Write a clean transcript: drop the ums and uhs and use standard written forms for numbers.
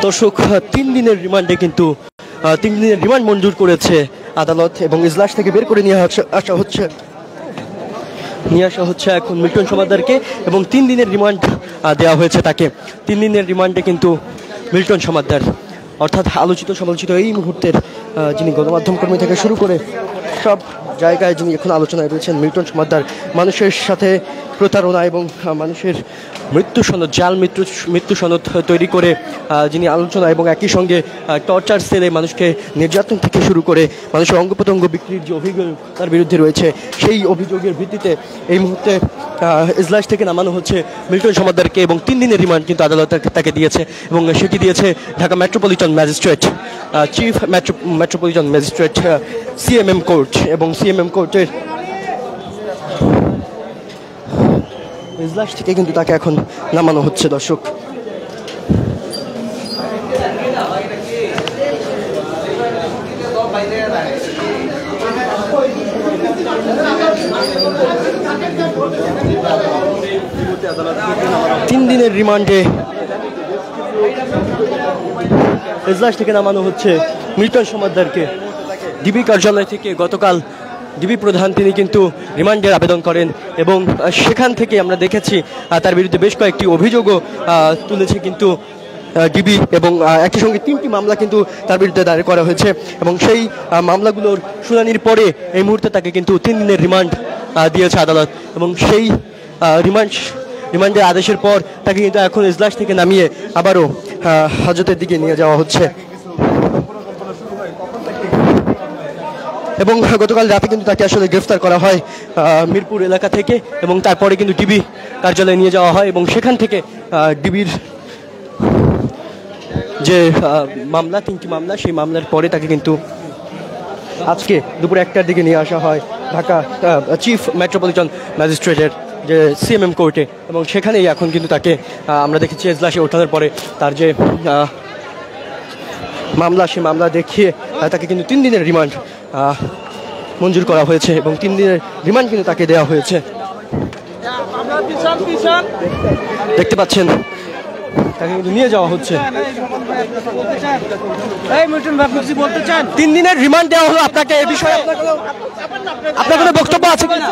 দর্শক, 3 দিনের রিমান্ডে কিন্তু 3 দিনের রিমান্ড মঞ্জুর করেছে আদালত এবং ইজলাস থেকে বের করে নিয়ে আসা হচ্ছে এখন মিল্টন সমাদ্দারকে এবং 3 দিনের রিমান্ড দেওয়া হয়েছে তাকে। 3 দিনের রিমান্ডে কিন্তু মিল্টন সমাদ্দার, অর্থাৎ আলোচিত সমালোচিত এই মুহূর্তের যিনি গণমাধ্যম কর্মী থেকে শুরু করে সব জায়গায় যিনি এখন আলোচনায় রয়েছেন, মিল্টন সমাদ্দার মানুষের সাথে প্রতারণা এবং মানুষের মৃত্যু সনদ, জাল মৃত্যু সনদ তৈরি করে যিনি আলোচনা এবং একই সঙ্গে টর্চার সেলে মানুষকে নির্যাতন থেকে শুরু করে মানুষের অঙ্গ প্রত্যঙ্গ বিক্রির যে অভিযোগ তার বিরুদ্ধে রয়েছে, সেই অভিযোগের ভিত্তিতে এই মুহূর্তে ইজলাস থেকে নামানো হচ্ছে মিল্টন সমাদ্দারকে এবং 3 দিনের রিমান্ড কিন্তু আদালত তাকে দিয়েছে এবং সেটি দিয়েছে Dhaka metropolitan magistrate, chief metropolitan magistrate CMM court. এবং সিএমএম কোর্টের ইজলাস থেকে কিন্তু তাকে এখন নামানো হচ্ছে। দর্শক, তিন দিনের রিমান্ডে ইজলাস থেকে নামানো হচ্ছে মিল্টন সমাদ্দারকে। ডিবি কার্যালয় থেকে গতকাল ডিবি প্রধান তিনি কিন্তু রিমান্ডের আবেদন করেন এবং সেখান থেকে আমরা দেখেছি তার বিরুদ্ধে বেশ কয়েকটি অভিযোগও তুলেছে কিন্তু ডিবি এবং একই সঙ্গে 3টি মামলা কিন্তু তার বিরুদ্ধে দায়ের করা হয়েছে এবং সেই মামলাগুলোর শুনানির পরে এই মুহূর্তে তাকে কিন্তু 3 দিনের রিমান্ড দিয়েছে আদালত এবং সেই রিমান্ডের আদেশের পর তাকে কিন্তু এখন ইজলাস থেকে নামিয়ে আবারও হাজতের দিকে নিয়ে যাওয়া হচ্ছে। এবং গতকাল রাতে কিন্তু তাকে আসলে গ্রেফতার করা হয় মিরপুর এলাকা থেকে এবং তারপরে কিন্তু ডিবি কার্যালয়ে নিয়ে যাওয়া হয় এবং সেখান থেকে ডিবির যে মামলা, 3টি মামলা, সেই মামলার পরে তাকে কিন্তু আজকে দুপুর 1টার দিকে নিয়ে আসা হয় ঢাকা চিফ মেট্রোপলিটন ম্যাজিস্ট্রেটের যে সিএমএম কোর্টে এবং সেখানেই এখন কিন্তু তাকে আমরা দেখেছি এজলাসে ওঠানোর পরে তার যে মামলা, সে মামলা দেখিয়ে তাকে কিন্তু 3 দিনের রিমান্ড মঞ্জুর করা হয়েছে এবং 3 দিনের রিমান্ড কিন্তু তাকে দেওয়া হয়েছে। দেখতে পাচ্ছেন তাকে কিন্তু নিয়ে যাওয়া হচ্ছে। 3 দিনের রিমান্ড দেওয়া হলো আপনাকে, এই বিষয়ে আপনার কোনো বক্তব্য আছে কিনা?